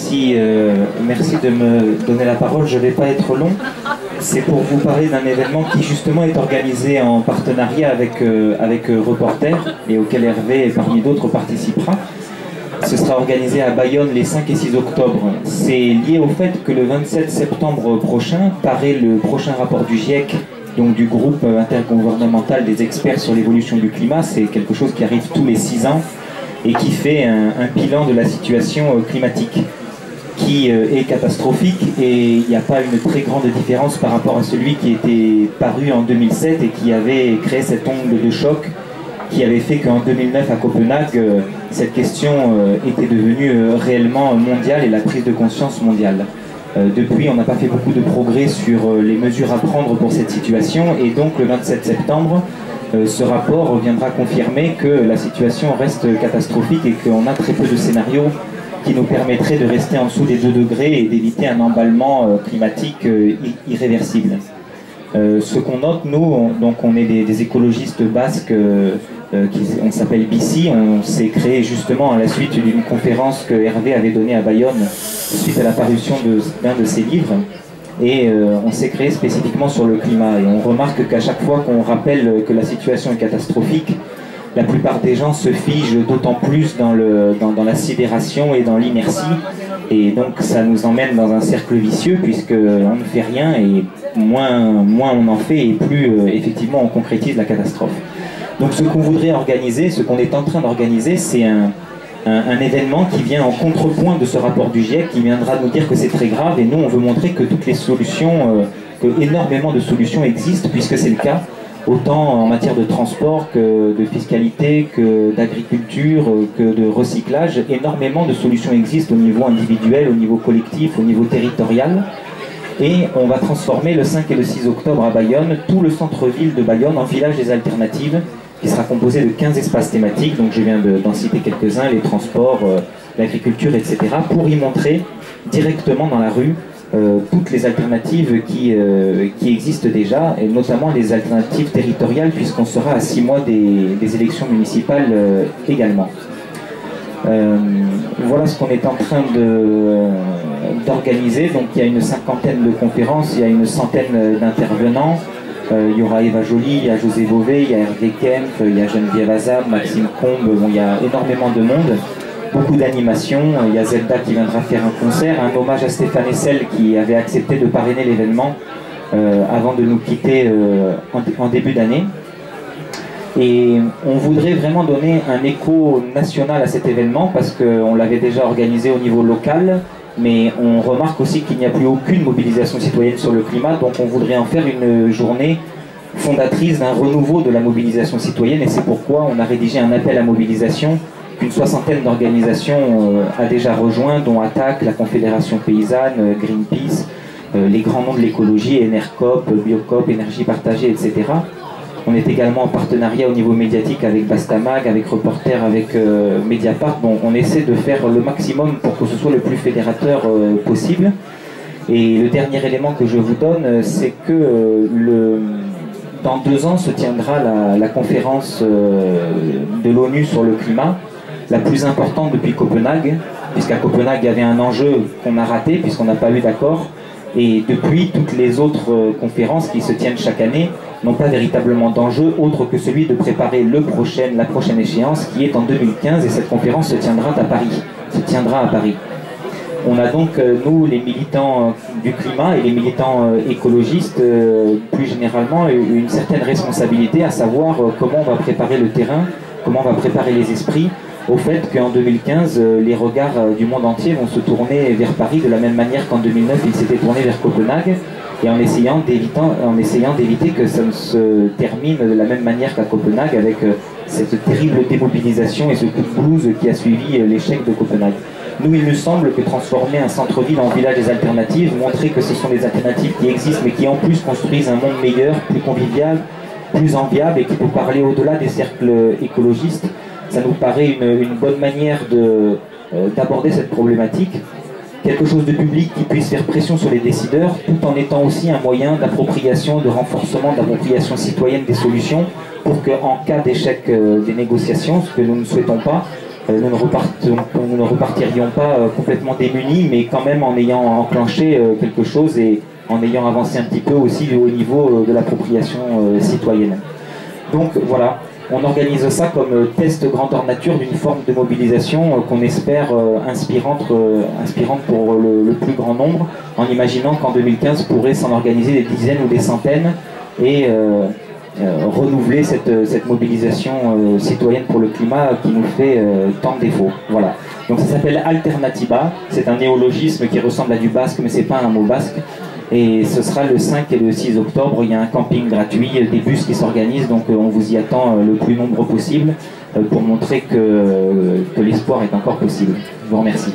Merci, merci de me donner la parole. Je ne vais pas être long. C'est pour vous parler d'un événement qui justement est organisé en partenariat avec Reporter et auquel Hervé, parmi d'autres, participera. Ce sera organisé à Bayonne les 5 et 6 octobre. C'est lié au fait que le 27 septembre prochain paraît le prochain rapport du GIEC, donc du groupe intergouvernemental des experts sur l'évolution du climat. C'est quelque chose qui arrive tous les 6 ans et qui fait un bilan de la situation climatique qui est catastrophique, et il n'y a pas une très grande différence par rapport à celui qui était paru en 2007 et qui avait créé cette onde de choc qui avait fait qu'en 2009 à Copenhague, cette question était devenue réellement mondiale et la prise de conscience mondiale. Depuis, on n'a pas fait beaucoup de progrès sur les mesures à prendre pour cette situation, et donc le 27 septembre, ce rapport viendra confirmer que la situation reste catastrophique et qu'on a très peu de scénarios qui nous permettraient de rester en dessous des 2 degrés et d'éviter un emballement climatique irréversible. Ce qu'on note, nous, on est des écologistes basques, on s'appelle BICI, on s'est créé justement à la suite d'une conférence que Hervé avait donnée à Bayonne suite à la parution d'un de ses livres, et on s'est créé spécifiquement sur le climat, et on remarque qu'à chaque fois qu'on rappelle que la situation est catastrophique, la plupart des gens se figent d'autant plus dans la sidération et dans l'inertie, et donc ça nous emmène dans un cercle vicieux puisqu'on ne fait rien, et moins on en fait et plus effectivement on concrétise la catastrophe. Donc ce qu'on voudrait organiser, ce qu'on est en train d'organiser, c'est un événement qui vient en contrepoint de ce rapport du GIEC, qui viendra nous dire que c'est très grave, et nous on veut montrer que toutes les solutions, que énormément de solutions existent, puisque c'est le cas, autant en matière de transport que de fiscalité, que d'agriculture, que de recyclage. Énormément de solutions existent au niveau individuel, au niveau collectif, au niveau territorial. Et on va transformer le 5 et le 6 octobre à Bayonne tout le centre-ville de Bayonne en village des alternatives, qui sera composé de 15 espaces thématiques, donc je viens d'en citer quelques-uns, les transports, l'agriculture, etc., pour y montrer directement dans la rue toutes les alternatives qui existent déjà, et notamment les alternatives territoriales, puisqu'on sera à 6 mois des élections municipales également. Voilà ce qu'on est en train d'organiser. Donc il y a une 50aine de conférences, il y a une 100aine d'intervenants. Il y aura Eva Joly, il y a José Bové, il y a Hervé Kempf, il y a Geneviève Azab, Maxime Combe, bon, il y a énormément de monde, beaucoup d'animations. Il y a Zelda qui viendra faire un concert, un hommage à Stéphane Hessel qui avait accepté de parrainer l'événement avant de nous quitter en début d'année. Et on voudrait vraiment donner un écho national à cet événement parce qu'on l'avait déjà organisé au niveau local, mais on remarque aussi qu'il n'y a plus aucune mobilisation citoyenne sur le climat, donc on voudrait en faire une journée fondatrice d'un renouveau de la mobilisation citoyenne, et c'est pourquoi on a rédigé un appel à mobilisation qu'une 60aine d'organisations a déjà rejoint, dont ATTAC, la Confédération Paysanne, Greenpeace, les grands noms de l'écologie, Enercop, Biocop, Énergie Partagée, etc. On est également en partenariat au niveau médiatique avec Bastamag, avec Reporter, avec Mediapart. Bon, on essaie de faire le maximum pour que ce soit le plus fédérateur possible. Et le dernier élément que je vous donne, c'est que dans 2 ans se tiendra la conférence de l'ONU sur le climat, la plus importante depuis Copenhague, puisqu'à Copenhague il y avait un enjeu qu'on a raté puisqu'on n'a pas eu d'accord. Et depuis, toutes les autres conférences qui se tiennent chaque année n'ont pas véritablement d'enjeu autre que celui de préparer la prochaine échéance qui est en 2015, et cette conférence se tiendra à Paris. On a donc, nous, les militants du climat et les militants écologistes, plus généralement, une certaine responsabilité à savoir comment on va préparer le terrain, comment on va préparer les esprits au fait qu'en 2015, les regards du monde entier vont se tourner vers Paris de la même manière qu'en 2009, ils s'étaient tournés vers Copenhague, et en essayant d'éviter que ça ne se termine de la même manière qu'à Copenhague, avec cette terrible démobilisation et ce coup de blues qui a suivi l'échec de Copenhague. Nous, il nous semble que transformer un centre-ville en village des alternatives, montrer que ce sont des alternatives qui existent, mais qui en plus construisent un monde meilleur, plus convivial, plus enviable, et qui peut parler au-delà des cercles écologistes, ça nous paraît une bonne manière d'aborder cette problématique. Quelque chose de public qui puisse faire pression sur les décideurs, tout en étant aussi un moyen d'appropriation, de renforcement, d'appropriation citoyenne des solutions, pour qu'en cas d'échec des négociations, ce que nous ne souhaitons pas, nous ne repartirions pas complètement démunis, mais quand même en ayant enclenché quelque chose et en ayant avancé un petit peu aussi au niveau de l'appropriation citoyenne. Donc voilà, on organise ça comme test grandeur nature d'une forme de mobilisation qu'on espère inspirante pour le plus grand nombre, en imaginant qu'en 2015 pourrait s'en organiser des dizaines ou des centaines et renouveler cette mobilisation citoyenne pour le climat qui nous fait tant de défauts. Voilà. Donc ça s'appelle Alternativa, c'est un néologisme qui ressemble à du basque, mais c'est pas un mot basque. Et ce sera le 5 et le 6 octobre, il y a un camping gratuit, des bus qui s'organisent, donc on vous y attend le plus nombreux possible pour montrer que l'espoir est encore possible. Je vous remercie.